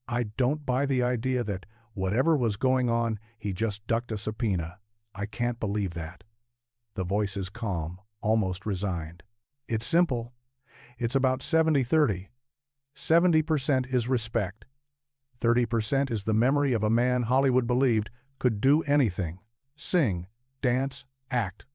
I don't buy the idea that, whatever was going on, he just ducked a subpoena. I can't believe that." The voice is calm, almost resigned. "It's simple. It's about 70-30. 70% is respect. 30% is the memory of a man Hollywood believed could do anything. Sing, dance, act.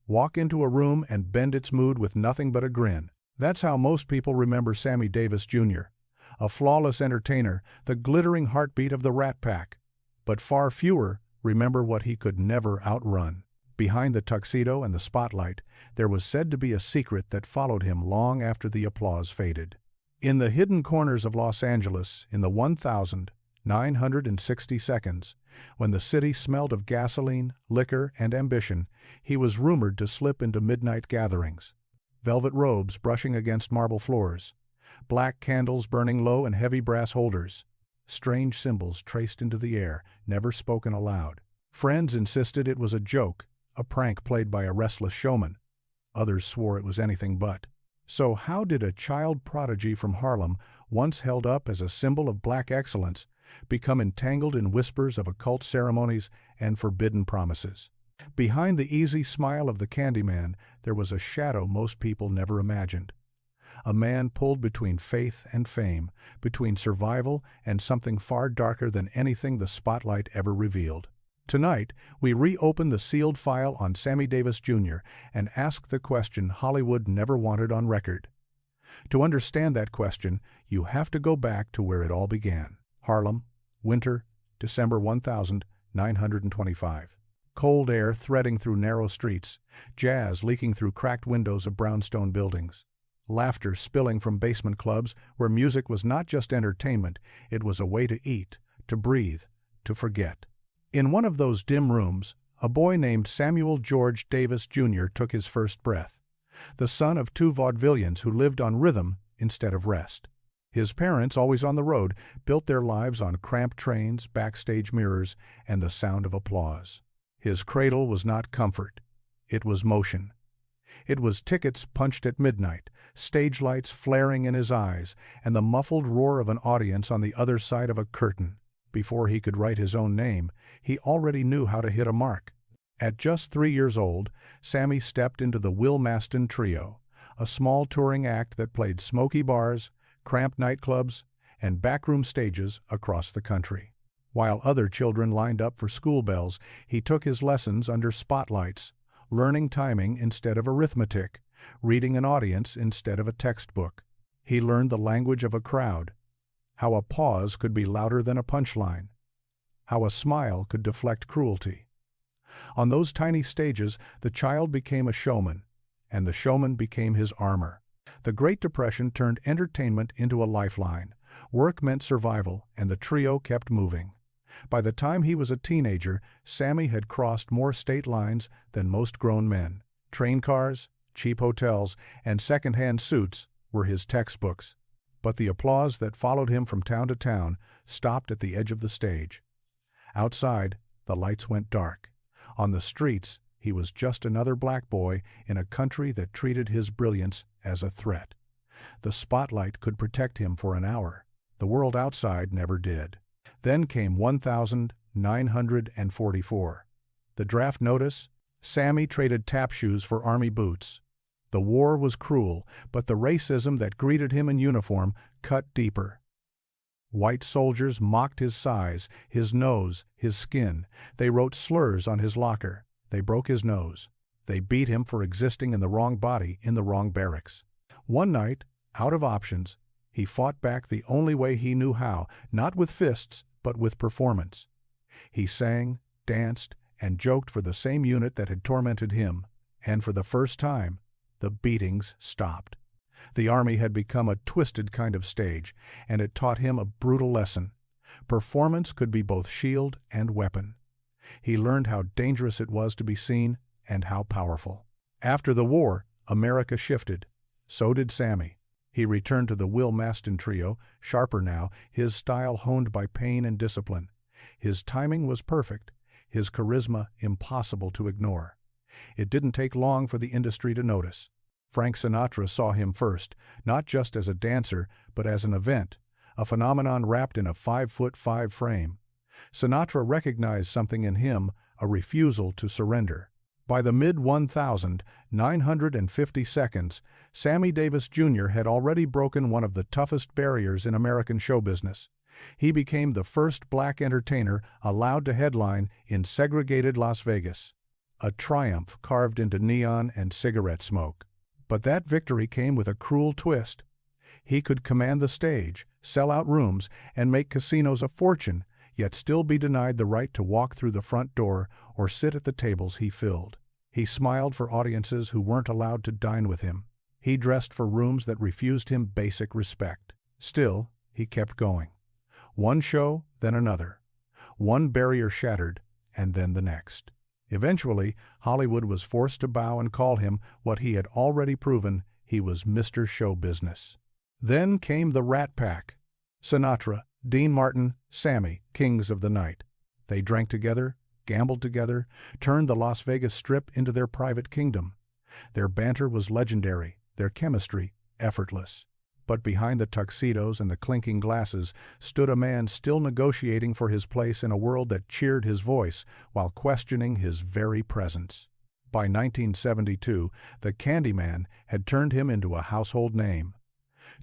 Walk into a room and bend its mood with nothing but a grin. That's how most people remember Sammy Davis Jr., a flawless entertainer, the glittering heartbeat of the Rat Pack. But far fewer remember what he could never outrun. Behind the tuxedo and the spotlight, there was said to be a secret that followed him long after the applause faded. In the hidden corners of Los Angeles, in the 1,960 seconds, when the city smelled of gasoline, liquor, and ambition, he was rumored to slip into midnight gatherings. Velvet robes brushing against marble floors, black candles burning low in heavy brass holders, strange symbols traced into the air, never spoken aloud. Friends insisted it was a joke, a prank played by a restless showman. Others swore it was anything but. So how did a child prodigy from Harlem, once held up as a symbol of black excellence, become entangled in whispers of occult ceremonies and forbidden promises? Behind the easy smile of the Candyman, there was a shadow most people never imagined. A man pulled between faith and fame, between survival and something far darker than anything the spotlight ever revealed. Tonight, we reopen the sealed file on Sammy Davis Jr. and ask the question Hollywood never wanted on record. To understand that question, you have to go back to where it all began. Harlem, winter, December 1925. Cold air threading through narrow streets, jazz leaking through cracked windows of brownstone buildings, laughter spilling from basement clubs where music was not just entertainment, it was a way to eat, to breathe, to forget. In one of those dim rooms, a boy named Samuel George Davis Jr. took his first breath, the son of two vaudevillians who lived on rhythm instead of rest. His parents, always on the road, built their lives on cramped trains, backstage mirrors, and the sound of applause. His cradle was not comfort. It was motion. It was tickets punched at midnight, stage lights flaring in his eyes, and the muffled roar of an audience on the other side of a curtain. Before he could write his own name, he already knew how to hit a mark. At just 3 years old, Sammy stepped into the Will Maston Trio, a small touring act that played smoky bars, cramped nightclubs, and backroom stages across the country. While other children lined up for school bells, he took his lessons under spotlights, learning timing instead of arithmetic, reading an audience instead of a textbook. He learned the language of a crowd, how a pause could be louder than a punchline, how a smile could deflect cruelty. On those tiny stages, the child became a showman, and the showman became his armor. The Great Depression turned entertainment into a lifeline. Work meant survival, and the trio kept moving. By the time he was a teenager, Sammy had crossed more state lines than most grown men. Train cars, cheap hotels, and second-hand suits were his textbooks. But the applause that followed him from town to town stopped at the edge of the stage. Outside, the lights went dark. On the streets, he was just another black boy in a country that treated his brilliance as a threat. The spotlight could protect him for an hour. The world outside never did. Then came 1944. The draft notice? Sammy traded tap shoes for army boots. The war was cruel, but the racism that greeted him in uniform cut deeper. White soldiers mocked his size, his nose, his skin. They wrote slurs on his locker. They broke his nose. They beat him for existing in the wrong body in the wrong barracks. One night, out of options, he fought back the only way he knew how, not with fists, but with performance. He sang, danced, and joked for the same unit that had tormented him, and for the first time, the beatings stopped. The army had become a twisted kind of stage, and it taught him a brutal lesson. Performance could be both shield and weapon. He learned how dangerous it was to be seen and how powerful. After the war, America shifted. So did Sammy. He returned to the Will Maston Trio, sharper now, his style honed by pain and discipline. His timing was perfect, his charisma impossible to ignore. It didn't take long for the industry to notice. Frank Sinatra saw him first, not just as a dancer, but as an event, a phenomenon wrapped in a 5'5" frame. Sinatra recognized something in him, a refusal to surrender. By the mid-1950s, Sammy Davis Jr. had already broken one of the toughest barriers in American show business. He became the first black entertainer allowed to headline in segregated Las Vegas, a triumph carved into neon and cigarette smoke. But that victory came with a cruel twist. He could command the stage, sell out rooms, and make casinos a fortune, yet still be denied the right to walk through the front door or sit at the tables he filled. He smiled for audiences who weren't allowed to dine with him. He dressed for rooms that refused him basic respect. Still, he kept going. One show, then another. One barrier shattered, and then the next. Eventually, Hollywood was forced to bow and call him what he had already proven: he was Mr. Show Business. Then came the Rat Pack. Sinatra, Dean Martin, Sammy, kings of the night. They drank together, gambled together, turned the Las Vegas Strip into their private kingdom. Their banter was legendary, their chemistry effortless. But behind the tuxedos and the clinking glasses stood a man still negotiating for his place in a world that cheered his voice while questioning his very presence. By 1972, the Candyman had turned him into a household name.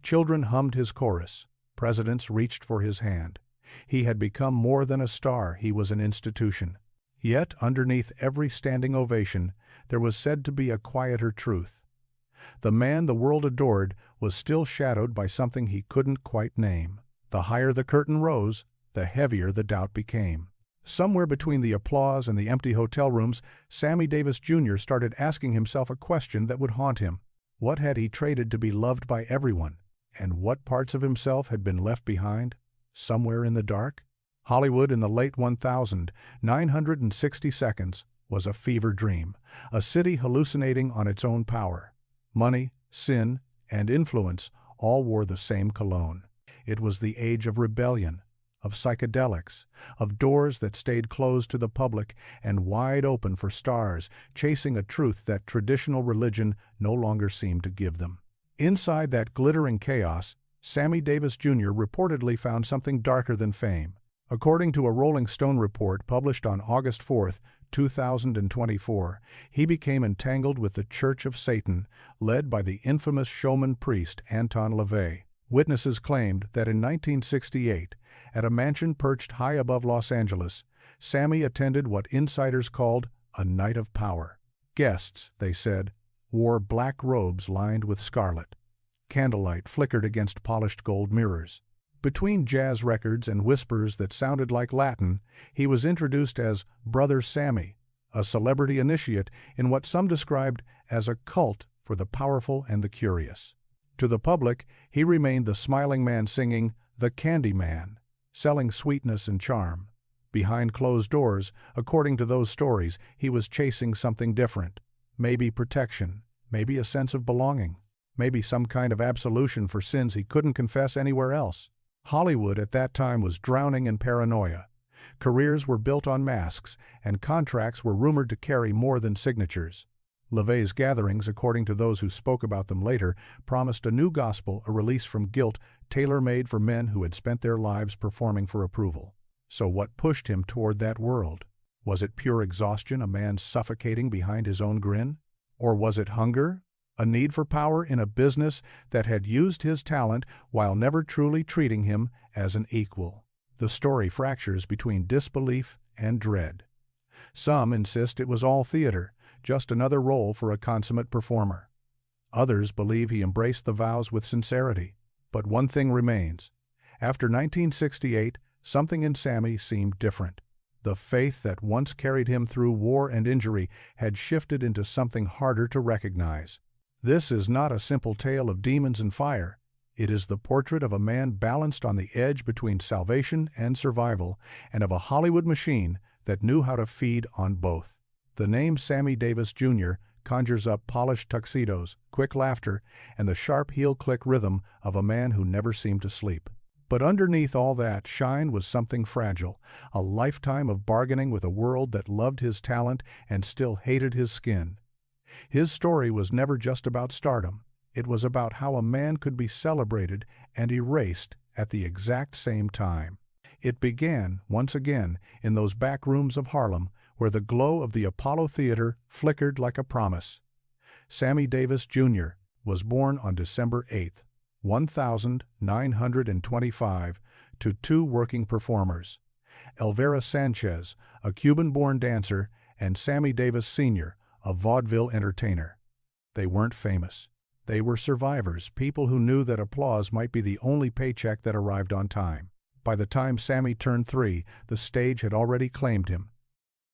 Children hummed his chorus. Presidents reached for his hand. He had become more than a star, he was an institution. Yet, underneath every standing ovation, there was said to be a quieter truth. The man the world adored was still shadowed by something he couldn't quite name. The higher the curtain rose, the heavier the doubt became. Somewhere between the applause and the empty hotel rooms, Sammy Davis Jr. started asking himself a question that would haunt him. What had he traded to be loved by everyone? And what parts of himself had been left behind, somewhere in the dark? Hollywood in the late 1960 seconds was a fever dream, a city hallucinating on its own power. Money, sin, and influence all wore the same cologne. It was the age of rebellion, of psychedelics, of doors that stayed closed to the public and wide open for stars chasing a truth that traditional religion no longer seemed to give them. Inside that glittering chaos, Sammy Davis Jr. reportedly found something darker than fame. According to a Rolling Stone report published on August 4, 2024, he became entangled with the Church of Satan, led by the infamous showman priest Anton LaVey. Witnesses claimed that in 1968, at a mansion perched high above Los Angeles, Sammy attended what insiders called a night of power. Guests, they said, wore black robes lined with scarlet. Candlelight flickered against polished gold mirrors. Between jazz records and whispers that sounded like Latin, he was introduced as Brother Sammy, a celebrity initiate in what some described as a cult for the powerful and the curious. To the public, he remained the smiling man singing "The Candy Man," selling sweetness and charm. Behind closed doors, according to those stories, he was chasing something different. Maybe protection, maybe a sense of belonging, maybe some kind of absolution for sins he couldn't confess anywhere else. Hollywood at that time was drowning in paranoia. Careers were built on masks, and contracts were rumored to carry more than signatures. LaVey's gatherings, according to those who spoke about them later, promised a new gospel, a release from guilt, tailor-made for men who had spent their lives performing for approval. So what pushed him toward that world? Was it pure exhaustion, a man suffocating behind his own grin? Or was it hunger? A need for power in a business that had used his talent while never truly treating him as an equal. The story fractures between disbelief and dread. Some insist it was all theater, just another role for a consummate performer. Others believe he embraced the vows with sincerity. But one thing remains. After 1968, something in Sammy seemed different. The faith that once carried him through war and injury had shifted into something harder to recognize. This is not a simple tale of demons and fire. It is the portrait of a man balanced on the edge between salvation and survival, and of a Hollywood machine that knew how to feed on both. The name Sammy Davis Jr. conjures up polished tuxedos, quick laughter, and the sharp heel-click rhythm of a man who never seemed to sleep. But underneath all that shine was something fragile, a lifetime of bargaining with a world that loved his talent and still hated his skin. His story was never just about stardom. It was about how a man could be celebrated and erased at the exact same time. It began, once again, in those back rooms of Harlem where the glow of the Apollo Theater flickered like a promise. Sammy Davis Jr. was born on December 8, 1925, to two working performers, Elvira Sanchez, a Cuban-born dancer, and Sammy Davis Sr., a vaudeville entertainer. They weren't famous. They were survivors, people who knew that applause might be the only paycheck that arrived on time. By the time Sammy turned 3, the stage had already claimed him.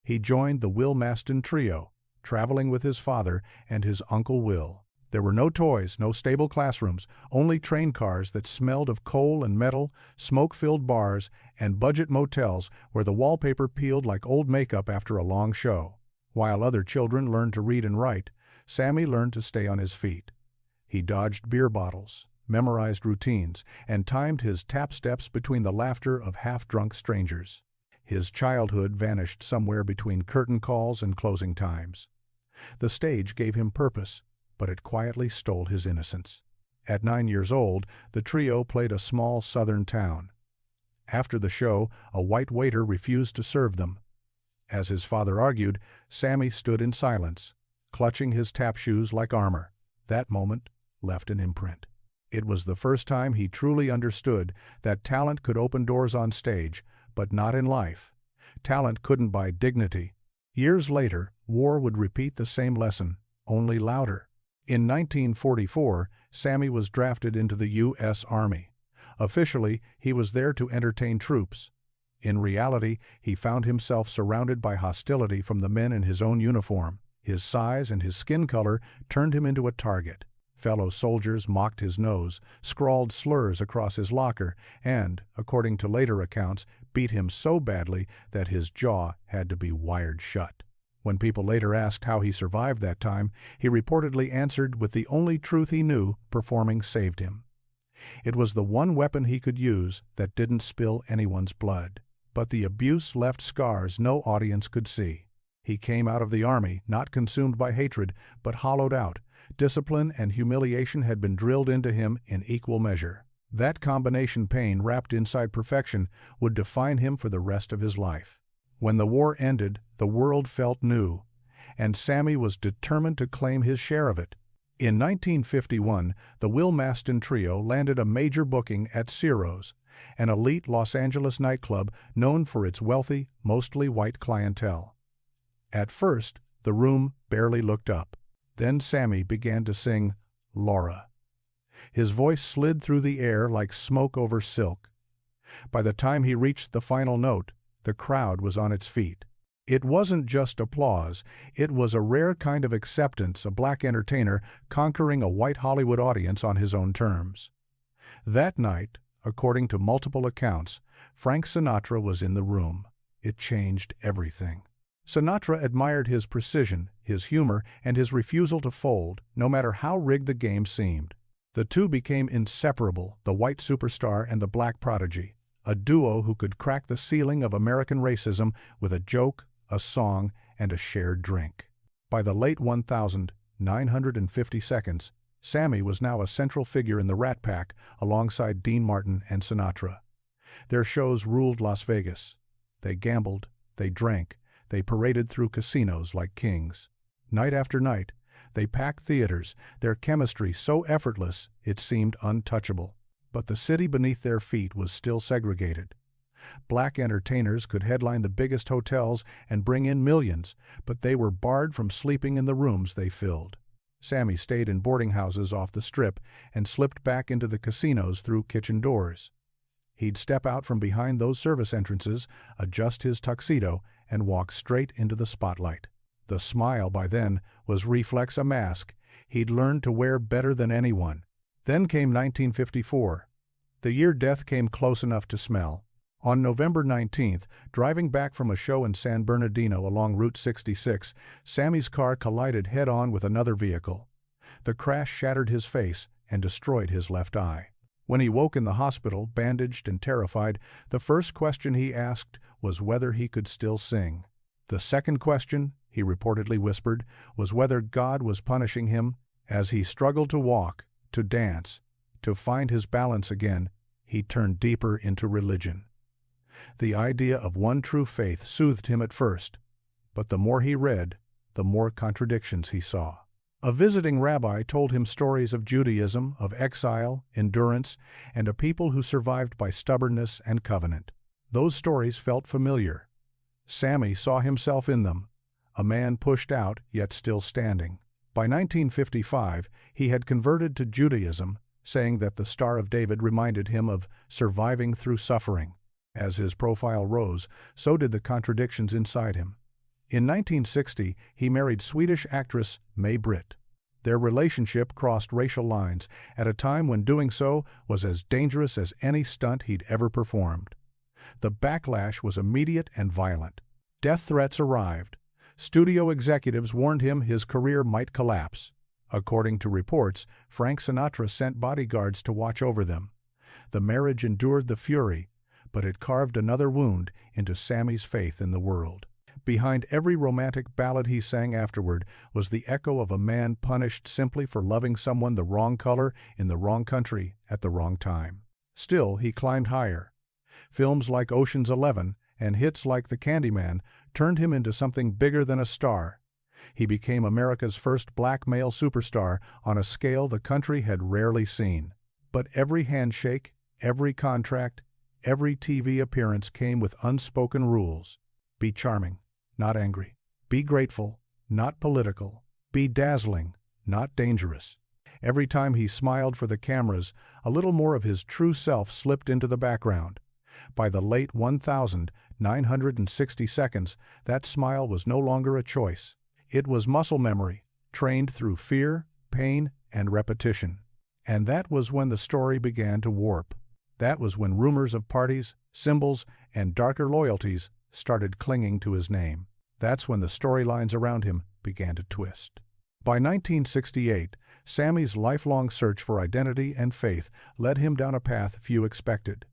He joined the Will Maston Trio, traveling with his father and his Uncle Will. There were no toys, no stable classrooms, only train cars that smelled of coal and metal, smoke-filled bars, and budget motels where the wallpaper peeled like old makeup after a long show. While other children learned to read and write, Sammy learned to stay on his feet. He dodged beer bottles, memorized routines, and timed his tap steps between the laughter of half-drunk strangers. His childhood vanished somewhere between curtain calls and closing times. The stage gave him purpose, but it quietly stole his innocence. At 9 years old, the trio played a small southern town. After the show, a white waiter refused to serve them. As his father argued, Sammy stood in silence, clutching his tap shoes like armor. That moment left an imprint. It was the first time he truly understood that talent could open doors on stage, but not in life. Talent couldn't buy dignity. Years later, war would repeat the same lesson, only louder. In 1944, Sammy was drafted into the U.S. Army. Officially, he was there to entertain troops. In reality, he found himself surrounded by hostility from the men in his own uniform. His size and his skin color turned him into a target. Fellow soldiers mocked his nose, scrawled slurs across his locker, and, according to later accounts, beat him so badly that his jaw had to be wired shut. When people later asked how he survived that time, he reportedly answered with the only truth he knew: performing saved him. It was the one weapon he could use that didn't spill anyone's blood. But the abuse left scars no audience could see. He came out of the army not consumed by hatred, but hollowed out. Discipline and humiliation had been drilled into him in equal measure. That combination, pain wrapped inside perfection, would define him for the rest of his life. When the war ended, the world felt new, and Sammy was determined to claim his share of it. In 1951, the Will Maston Trio landed a major booking at Ciro's, an elite Los Angeles nightclub known for its wealthy, mostly white clientele. At first, the room barely looked up. Then Sammy began to sing Laura. His voice slid through the air like smoke over silk. By the time he reached the final note, the crowd was on its feet. It wasn't just applause, it was a rare kind of acceptance, a black entertainer conquering a white Hollywood audience on his own terms. That night, according to multiple accounts, Frank Sinatra was in the room. It changed everything. Sinatra admired his precision, his humor, and his refusal to fold, no matter how rigged the game seemed. The two became inseparable, the white superstar and the black prodigy, a duo who could crack the ceiling of American racism with a joke, a song, and a shared drink. By the late 1952, Sammy was now a central figure in the Rat Pack alongside Dean Martin and Sinatra. Their shows ruled Las Vegas. They gambled, they drank, they paraded through casinos like kings. Night after night, they packed theaters, their chemistry so effortless it seemed untouchable. But the city beneath their feet was still segregated. Black entertainers could headline the biggest hotels and bring in millions, but they were barred from sleeping in the rooms they filled. Sammy stayed in boarding houses off the Strip and slipped back into the casinos through kitchen doors. He'd step out from behind those service entrances, adjust his tuxedo, and walk straight into the spotlight. The smile by then was reflex, a mask he'd learned to wear better than anyone. Then came 1954, the year death came close enough to smell. On November 19th, driving back from a show in San Bernardino along Route 66, Sammy's car collided head-on with another vehicle. The crash shattered his face and destroyed his left eye. When he woke in the hospital, bandaged and terrified, the first question he asked was whether he could still sing. The second question, he reportedly whispered, was whether God was punishing him. As he struggled to walk, to dance, to find his balance again, he turned deeper into religion. The idea of one true faith soothed him at first, but the more he read, the more contradictions he saw. A visiting rabbi told him stories of Judaism, of exile, endurance, and a people who survived by stubbornness and covenant. Those stories felt familiar. Sammy saw himself in them, a man pushed out yet still standing. By 1955, he had converted to Judaism, saying that the Star of David reminded him of surviving through suffering. As his profile rose, so did the contradictions inside him. In 1960, he married Swedish actress May Britt. Their relationship crossed racial lines at a time when doing so was as dangerous as any stunt he'd ever performed. The backlash was immediate and violent. Death threats arrived. Studio executives warned him his career might collapse. According to reports, Frank Sinatra sent bodyguards to watch over them. The marriage endured the fury, but it carved another wound into Sammy's faith in the world. Behind every romantic ballad he sang afterward was the echo of a man punished simply for loving someone the wrong color in the wrong country at the wrong time. Still, he climbed higher. Films like Ocean's 11 and hits like The Candyman turned him into something bigger than a star. He became America's first black male superstar on a scale the country had rarely seen. But every handshake, every contract, every TV appearance came with unspoken rules. Be charming, not angry. Be grateful, not political. Be dazzling, not dangerous. Every time he smiled for the cameras, a little more of his true self slipped into the background. By the late 1960 seconds, that smile was no longer a choice. It was muscle memory, trained through fear, pain, and repetition. And that was when the story began to warp. That was when rumors of parties, symbols, and darker loyalties started clinging to his name. That's when the storylines around him began to twist. By 1968, Sammy's lifelong search for identity and faith led him down a path few expected.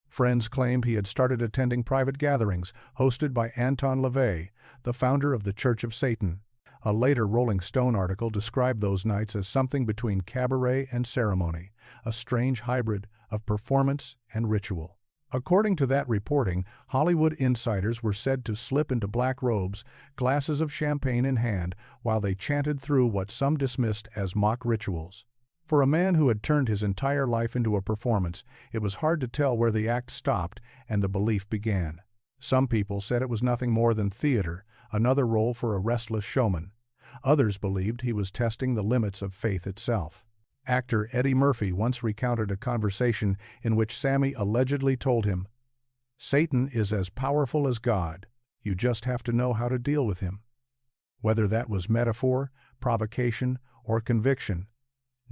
Friends claimed he had started attending private gatherings hosted by Anton LaVey, the founder of the Church of Satan. A later Rolling Stone article described those nights as something between cabaret and ceremony, a strange hybrid of performance and ritual. According to that reporting, Hollywood insiders were said to slip into black robes, glasses of champagne in hand, while they chanted through what some dismissed as mock rituals. For a man who had turned his entire life into a performance, it was hard to tell where the act stopped and the belief began. Some people said it was nothing more than theater, another role for a restless showman. Others believed he was testing the limits of faith itself. Actor Eddie Murphy once recounted a conversation in which Sammy allegedly told him, "Satan is as powerful as God. You just have to know how to deal with him." Whether that was metaphor, provocation, or conviction,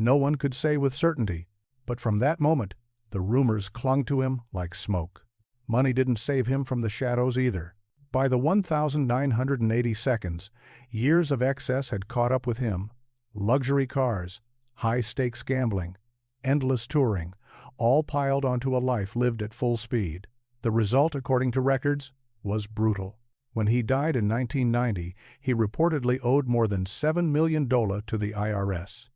no one could say with certainty, but from that moment, the rumors clung to him like smoke. Money didn't save him from the shadows either. By the 1980 seconds, years of excess had caught up with him. Luxury cars, high-stakes gambling, endless touring, all piled onto a life lived at full speed. The result, according to records, was brutal. When he died in 1990, he reportedly owed more than $7 million to the IRS.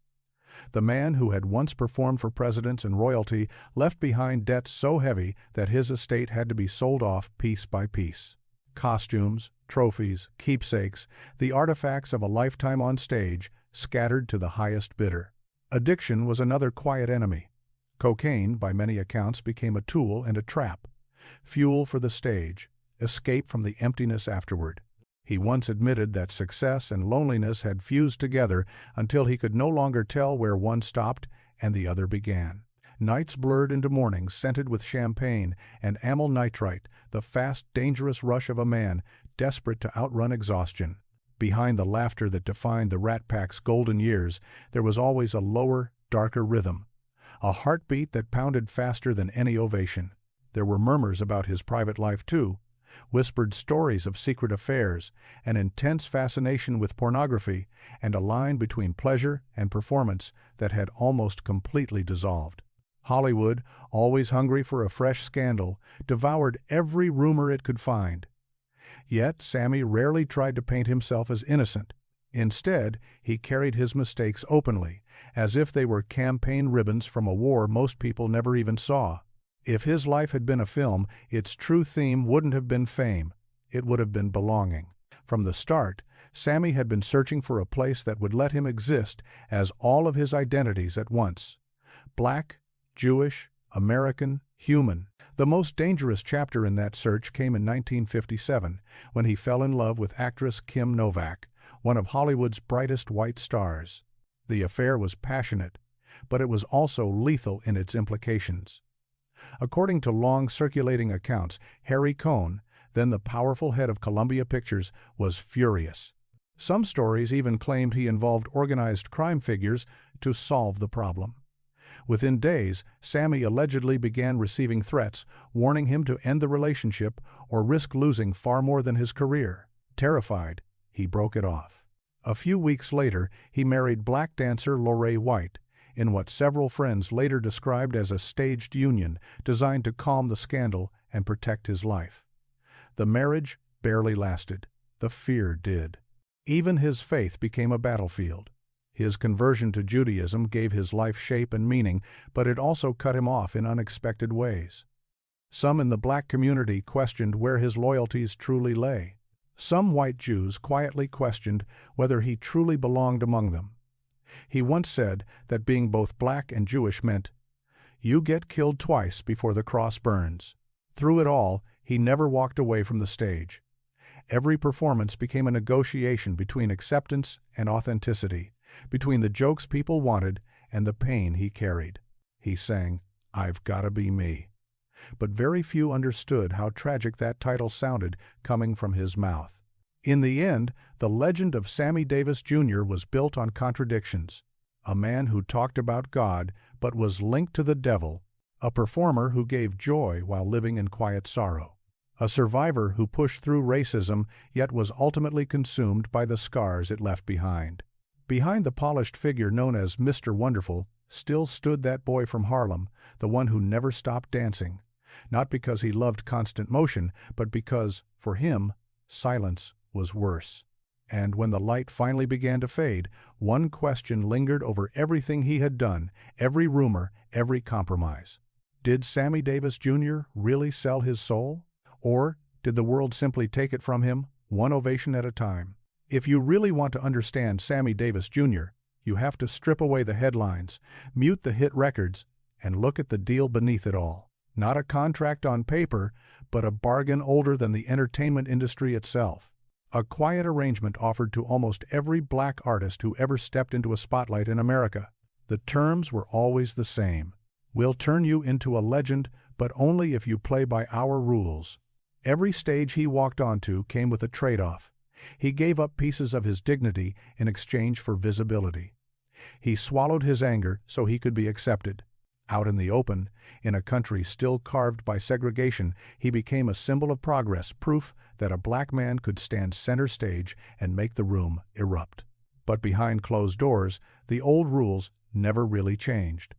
The man who had once performed for presidents and royalty left behind debts so heavy that his estate had to be sold off piece by piece. Costumes, trophies, keepsakes, the artifacts of a lifetime on stage, scattered to the highest bidder. Addiction was another quiet enemy. Cocaine, by many accounts, became a tool and a trap. Fuel for the stage, escape from the emptiness afterward. He once admitted that success and loneliness had fused together until he could no longer tell where one stopped and the other began. Nights blurred into mornings scented with champagne and amyl nitrite, the fast, dangerous rush of a man desperate to outrun exhaustion. Behind the laughter that defined the Rat Pack's golden years, there was always a lower, darker rhythm, a heartbeat that pounded faster than any ovation. There were murmurs about his private life, too, whispered stories of secret affairs, an intense fascination with pornography, and a line between pleasure and performance that had almost completely dissolved. Hollywood, always hungry for a fresh scandal, devoured every rumor it could find. Yet Sammy rarely tried to paint himself as innocent. Instead, he carried his mistakes openly, as if they were campaign ribbons from a war most people never even saw. If his life had been a film, its true theme wouldn't have been fame. It would have been belonging. From the start, Sammy had been searching for a place that would let him exist as all of his identities at once. Black, Jewish, American, human. The most dangerous chapter in that search came in 1957, when he fell in love with actress Kim Novak, one of Hollywood's brightest white stars. The affair was passionate, but it was also lethal in its implications. According to long-circulating accounts, Harry Cohn, then the powerful head of Columbia Pictures, was furious. Some stories even claimed he involved organized crime figures to solve the problem. Within days, Sammy allegedly began receiving threats, warning him to end the relationship or risk losing far more than his career. Terrified, he broke it off. A few weeks later, he married black dancer Lorraine White, in what several friends later described as a staged union designed to calm the scandal and protect his life. The marriage barely lasted. The fear did. Even his faith became a battlefield. His conversion to Judaism gave his life shape and meaning, but it also cut him off in unexpected ways. Some in the black community questioned where his loyalties truly lay. Some white Jews quietly questioned whether he truly belonged among them. He once said that being both black and Jewish meant, "You get killed twice before the cross burns." Through it all, he never walked away from the stage. Every performance became a negotiation between acceptance and authenticity, between the jokes people wanted and the pain he carried. He sang, "I've Gotta Be Me." But very few understood how tragic that title sounded coming from his mouth. In the end, the legend of Sammy Davis Jr. was built on contradictions. A man who talked about God but was linked to the devil, a performer who gave joy while living in quiet sorrow, a survivor who pushed through racism yet was ultimately consumed by the scars it left behind. Behind the polished figure known as Mr. Wonderful still stood that boy from Harlem, the one who never stopped dancing, not because he loved constant motion, but because, for him, silence was worse. And when the light finally began to fade, one question lingered over everything he had done, every rumor, every compromise. Did Sammy Davis Jr. really sell his soul? Or did the world simply take it from him, one ovation at a time? If you really want to understand Sammy Davis Jr., you have to strip away the headlines, mute the hit records, and look at the deal beneath it all. Not a contract on paper, but a bargain older than the entertainment industry itself. A quiet arrangement offered to almost every black artist who ever stepped into a spotlight in America. The terms were always the same. We'll turn you into a legend, but only if you play by our rules. Every stage he walked onto came with a trade-off. He gave up pieces of his dignity in exchange for visibility. He swallowed his anger so he could be accepted. Out in the open, in a country still carved by segregation, he became a symbol of progress, proof that a black man could stand center stage and make the room erupt. But behind closed doors, the old rules never really changed.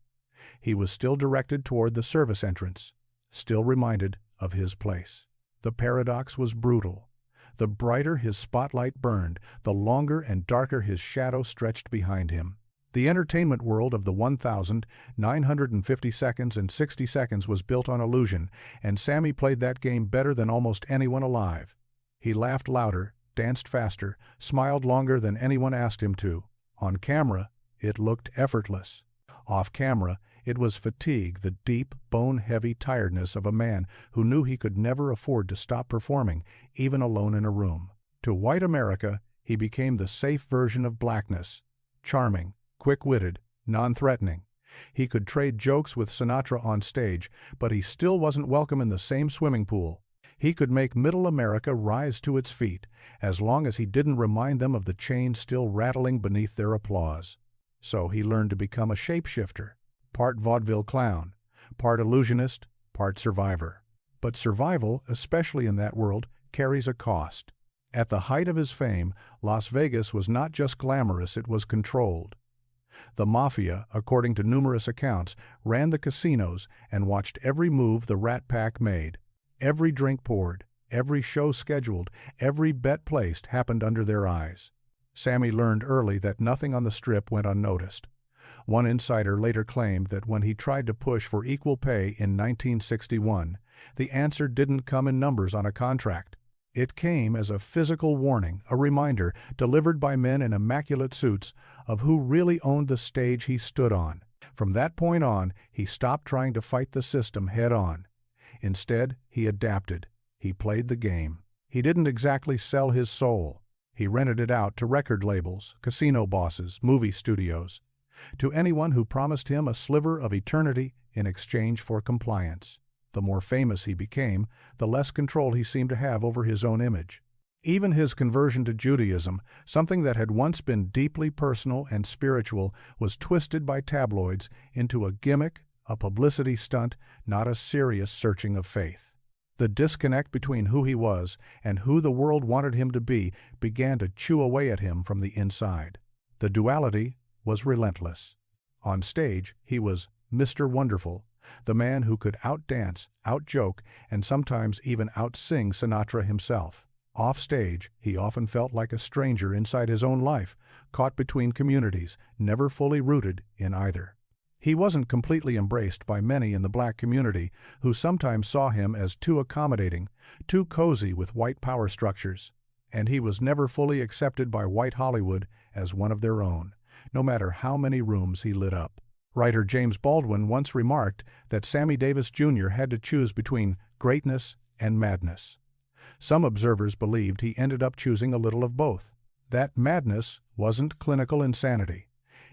He was still directed toward the service entrance, still reminded of his place. The paradox was brutal. The brighter his spotlight burned, the longer and darker his shadow stretched behind him. The entertainment world of the 1,950 seconds and 60 seconds was built on illusion, and Sammy played that game better than almost anyone alive. He laughed louder, danced faster, smiled longer than anyone asked him to. On camera, it looked effortless. Off camera, it was fatigue, the deep, bone-heavy tiredness of a man who knew he could never afford to stop performing, even alone in a room. To white America, he became the safe version of blackness. Charming, quick-witted, non-threatening. He could trade jokes with Sinatra on stage, but he still wasn't welcome in the same swimming pool. He could make middle America rise to its feet, as long as he didn't remind them of the chains still rattling beneath their applause. So he learned to become a shapeshifter, part vaudeville clown, part illusionist, part survivor. But survival, especially in that world, carries a cost. At the height of his fame, Las Vegas was not just glamorous, it was controlled. The mafia, according to numerous accounts, ran the casinos and watched every move the Rat Pack made. Every drink poured, every show scheduled, every bet placed happened under their eyes. Sammy learned early that nothing on the Strip went unnoticed. One insider later claimed that when he tried to push for equal pay in 1961, the answer didn't come in numbers on a contract. It came as a physical warning, a reminder delivered by men in immaculate suits of who really owned the stage he stood on. From that point on, he stopped trying to fight the system head-on. Instead, he adapted. He played the game. He didn't exactly sell his soul. He rented it out to record labels, casino bosses, movie studios, to anyone who promised him a sliver of eternity in exchange for compliance. The more famous he became, the less control he seemed to have over his own image. Even his conversion to Judaism, something that had once been deeply personal and spiritual, was twisted by tabloids into a gimmick, a publicity stunt, not a serious searching of faith. The disconnect between who he was and who the world wanted him to be began to chew away at him from the inside. The duality was relentless. On stage, he was Mr. Wonderful, the man who could outdance, outjoke, and sometimes even outsing Sinatra himself. Off stage, he often felt like a stranger inside his own life, caught between communities, never fully rooted in either. He wasn't completely embraced by many in the black community, who sometimes saw him as too accommodating, too cozy with white power structures. And he was never fully accepted by white Hollywood as one of their own, no matter how many rooms he lit up. Writer James Baldwin once remarked that Sammy Davis Jr. had to choose between greatness and madness. Some observers believed he ended up choosing a little of both. That madness wasn't clinical insanity.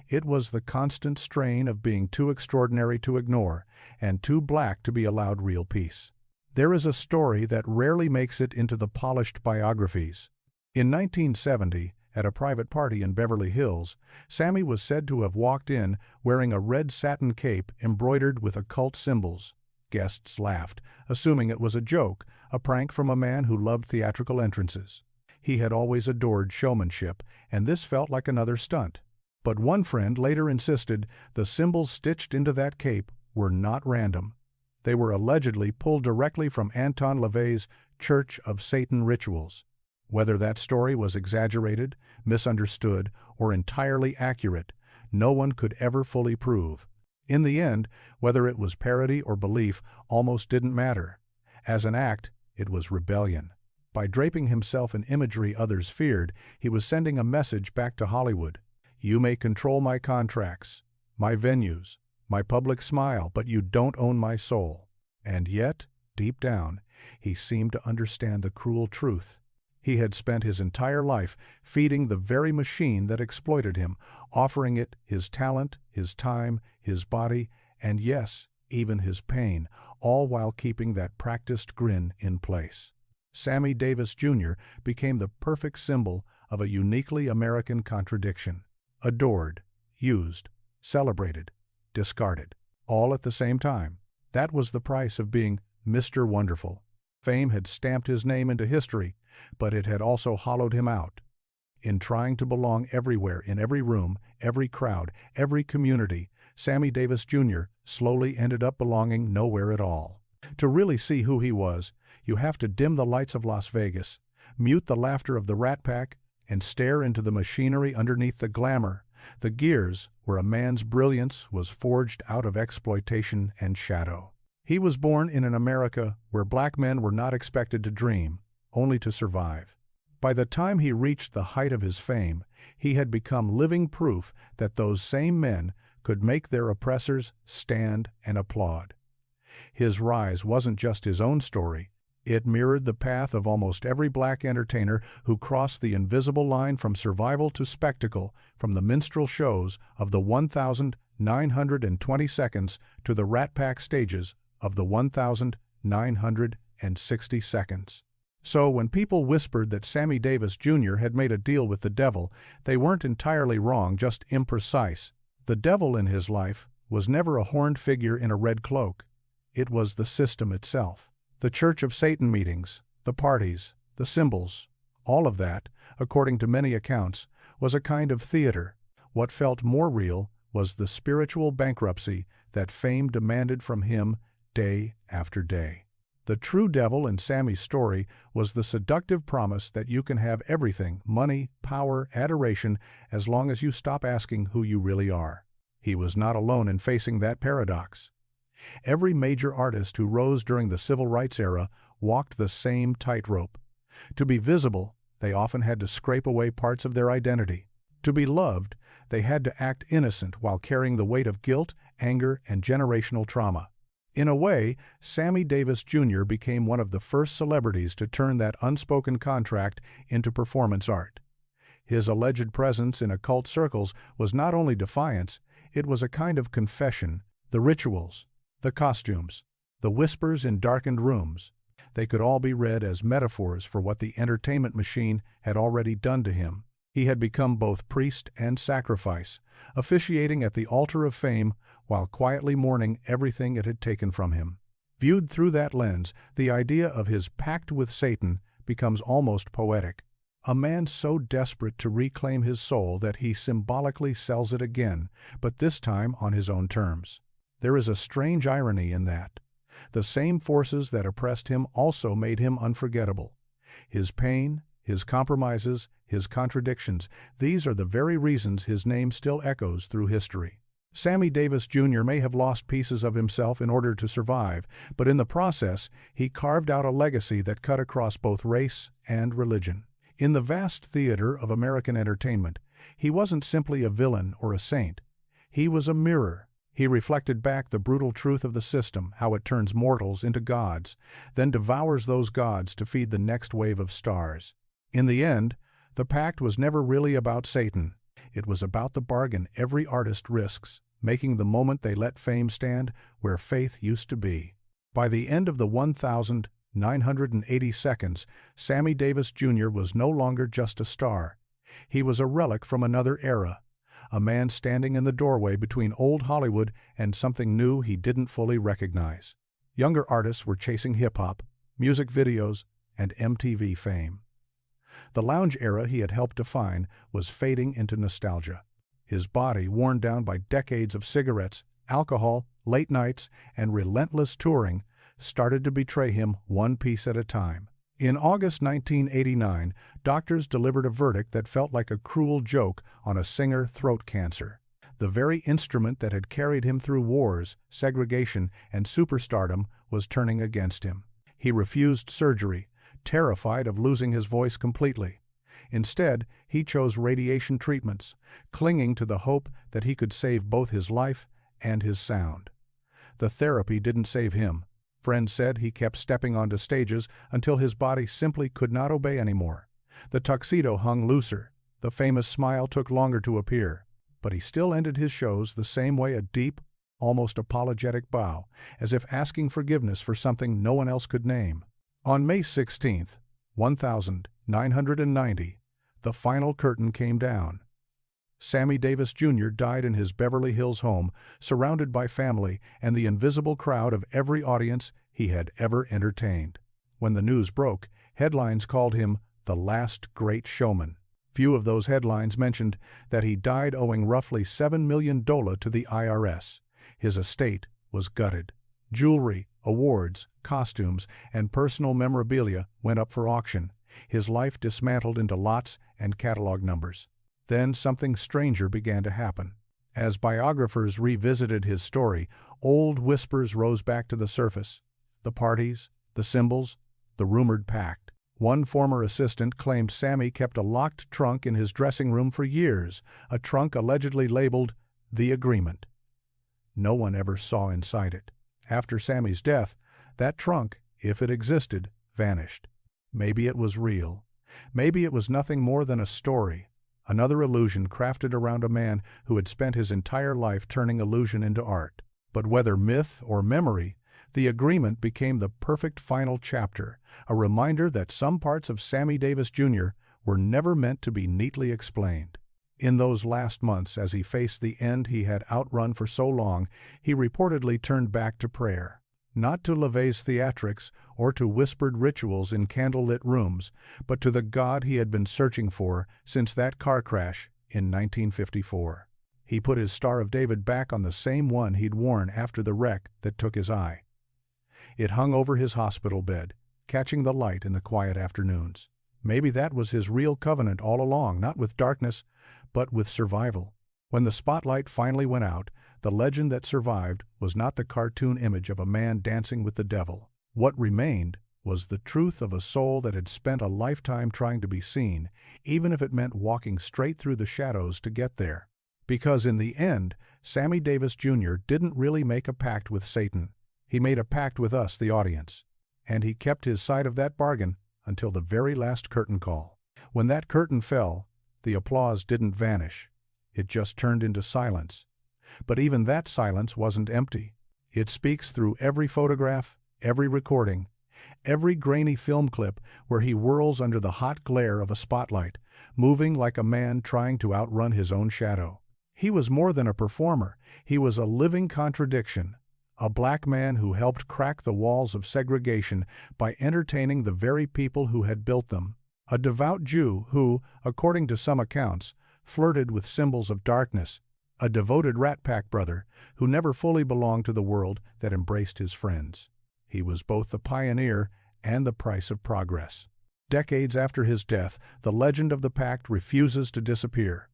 It was the constant strain of being too extraordinary to ignore and too black to be allowed real peace. There is a story that rarely makes it into the polished biographies. In 1970, at a private party in Beverly Hills, Sammy was said to have walked in wearing a red satin cape embroidered with occult symbols. Guests laughed, assuming it was a joke, a prank from a man who loved theatrical entrances. He had always adored showmanship, and this felt like another stunt. But one friend later insisted the symbols stitched into that cape were not random. They were allegedly pulled directly from Anton LaVey's Church of Satan rituals. Whether that story was exaggerated, misunderstood, or entirely accurate, no one could ever fully prove. In the end, whether it was parody or belief almost didn't matter. As an act, it was rebellion. By draping himself in imagery others feared, he was sending a message back to Hollywood. You may control my contracts, my venues, my public smile, but you don't own my soul. And yet, deep down, he seemed to understand the cruel truth. He had spent his entire life feeding the very machine that exploited him, offering it his talent, his time, his body, and yes, even his pain, all while keeping that practiced grin in place. Sammy Davis Jr. became the perfect symbol of a uniquely American contradiction. Adored, used, celebrated, discarded, all at the same time. That was the price of being Mr. Wonderful. Fame had stamped his name into history, but it had also hollowed him out. In trying to belong everywhere, in every room, every crowd, every community, Sammy Davis Jr. slowly ended up belonging nowhere at all. To really see who he was, you have to dim the lights of Las Vegas, mute the laughter of the Rat Pack, and stare into the machinery underneath the glamour, the gears where a man's brilliance was forged out of exploitation and shadow. He was born in an America where black men were not expected to dream, only to survive. By the time he reached the height of his fame, he had become living proof that those same men could make their oppressors stand and applaud. His rise wasn't just his own story. It mirrored the path of almost every black entertainer who crossed the invisible line from survival to spectacle, from the minstrel shows of the 1,920 seconds to the Rat Pack stages of the 1,960 seconds. So when people whispered that Sammy Davis Jr. had made a deal with the devil, they weren't entirely wrong, just imprecise. The devil in his life was never a horned figure in a red cloak. It was the system itself. The Church of Satan meetings, the parties, the symbols, all of that, according to many accounts, was a kind of theater. What felt more real was the spiritual bankruptcy that fame demanded from him day after day. The true devil in Sammy's story was the seductive promise that you can have everything, money, power, adoration, as long as you stop asking who you really are. He was not alone in facing that paradox. Every major artist who rose during the civil rights era walked the same tightrope. To be visible, they often had to scrape away parts of their identity. To be loved, they had to act innocent while carrying the weight of guilt, anger, and generational trauma. In a way, Sammy Davis Jr. became one of the first celebrities to turn that unspoken contract into performance art. His alleged presence in occult circles was not only defiance, it was a kind of confession. The rituals, the costumes, the whispers in darkened rooms, they could all be read as metaphors for what the entertainment machine had already done to him. He had become both priest and sacrifice, officiating at the altar of fame while quietly mourning everything it had taken from him. Viewed through that lens, the idea of his pact with Satan becomes almost poetic. A man so desperate to reclaim his soul that he symbolically sells it again, but this time on his own terms. There is a strange irony in that. The same forces that oppressed him also made him unforgettable. His pain, his compromises, his contradictions, these are the very reasons his name still echoes through history. Sammy Davis Jr. may have lost pieces of himself in order to survive, but in the process, he carved out a legacy that cut across both race and religion. In the vast theater of American entertainment, he wasn't simply a villain or a saint. He was a mirror. He reflected back the brutal truth of the system, how it turns mortals into gods, then devours those gods to feed the next wave of stars. In the end, the pact was never really about Satan. It was about the bargain every artist risks, making the moment they let fame stand where faith used to be. By the end of the 1,980 seconds, Sammy Davis Jr. was no longer just a star. He was a relic from another era, a man standing in the doorway between old Hollywood and something new he didn't fully recognize. Younger artists were chasing hip-hop, music videos, and MTV fame. The lounge era he had helped define was fading into nostalgia. His body, worn down by decades of cigarettes, alcohol, late nights, and relentless touring, started to betray him one piece at a time. In August 1989, doctors delivered a verdict that felt like a cruel joke on a singer throat cancer. The very instrument that had carried him through wars, segregation, and superstardom was turning against him. He refused surgery, terrified of losing his voice completely. Instead, he chose radiation treatments, clinging to the hope that he could save both his life and his sound. The therapy didn't save him. Friends said he kept stepping onto stages until his body simply could not obey anymore. The tuxedo hung looser. The famous smile took longer to appear. But he still ended his shows the same way, a deep, almost apologetic bow, as if asking forgiveness for something no one else could name. On May 16, 1990, the final curtain came down. Sammy Davis Jr. died in his Beverly Hills home, surrounded by family and the invisible crowd of every audience he had ever entertained. When the news broke, headlines called him the last great showman. Few of those headlines mentioned that he died owing roughly $7 million to the IRS. His estate was gutted. Jewelry, awards, costumes, and personal memorabilia went up for auction. His life dismantled into lots and catalog numbers. Then something stranger began to happen. As biographers revisited his story, old whispers rose back to the surface. The parties, the symbols, the rumored pact. One former assistant claimed Sammy kept a locked trunk in his dressing room for years, a trunk allegedly labeled The Agreement. No one ever saw inside it. After Sammy's death, that trunk, if it existed, vanished. Maybe it was real. Maybe it was nothing more than a story, another illusion crafted around a man who had spent his entire life turning illusion into art. But whether myth or memory, The Agreement became the perfect final chapter, a reminder that some parts of Sammy Davis Jr. were never meant to be neatly explained. In those last months, as he faced the end he had outrun for so long, he reportedly turned back to prayer. Not to LaVey's theatrics or to whispered rituals in candlelit rooms, but to the God he had been searching for since that car crash in 1954. He put his Star of David back on the same one he'd worn after the wreck that took his eye. It hung over his hospital bed, catching the light in the quiet afternoons. Maybe that was his real covenant all along, not with darkness, but with survival. When the spotlight finally went out, the legend that survived was not the cartoon image of a man dancing with the devil. What remained was the truth of a soul that had spent a lifetime trying to be seen, even if it meant walking straight through the shadows to get there. Because in the end, Sammy Davis Jr. didn't really make a pact with Satan. He made a pact with us, the audience. And he kept his side of that bargain until the very last curtain call. When that curtain fell, the applause didn't vanish. It just turned into silence. But even that silence wasn't empty. It speaks through every photograph, every recording, every grainy film clip where he whirls under the hot glare of a spotlight, moving like a man trying to outrun his own shadow. He was more than a performer. He was a living contradiction, a black man who helped crack the walls of segregation by entertaining the very people who had built them, a devout Jew who, according to some accounts, flirted with symbols of darkness, a devoted Rat Pack brother who never fully belonged to the world that embraced his friends. He was both the pioneer and the price of progress. Decades after his death, the legend of the pact refuses to disappear.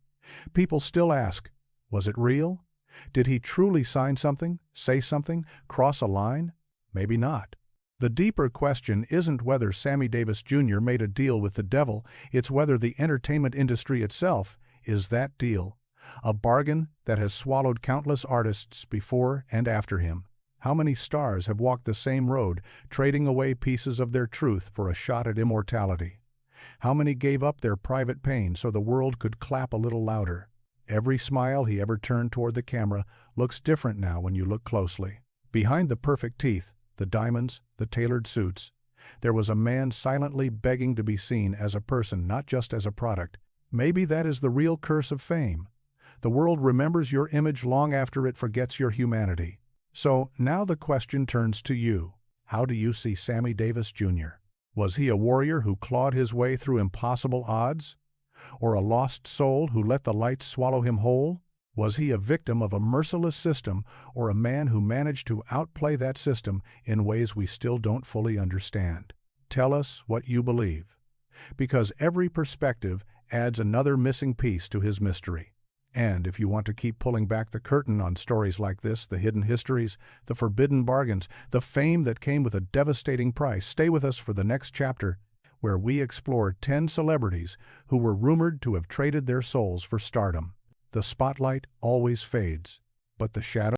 People still ask, was it real? Did he truly sign something, say something, cross a line? Maybe not. The deeper question isn't whether Sammy Davis Jr. made a deal with the devil, it's whether the entertainment industry itself is that deal, a bargain that has swallowed countless artists before and after him. How many stars have walked the same road, trading away pieces of their truth for a shot at immortality? How many gave up their private pain so the world could clap a little louder? Every smile he ever turned toward the camera looks different now when you look closely. Behind the perfect teeth, the diamonds, the tailored suits, there was a man silently begging to be seen as a person, not just as a product. Maybe that is the real curse of fame. The world remembers your image long after it forgets your humanity. So now the question turns to you. How do you see Sammy Davis Jr.? Was he a warrior who clawed his way through impossible odds? Or a lost soul who let the light swallow him whole? Was he a victim of a merciless system, or a man who managed to outplay that system in ways we still don't fully understand? Tell us what you believe, because every perspective adds another missing piece to his mystery. And if you want to keep pulling back the curtain on stories like this, the hidden histories, the forbidden bargains, the fame that came with a devastating price, stay with us for the next chapter, where we explore 10 celebrities who were rumored to have traded their souls for stardom. The spotlight always fades, but the shadow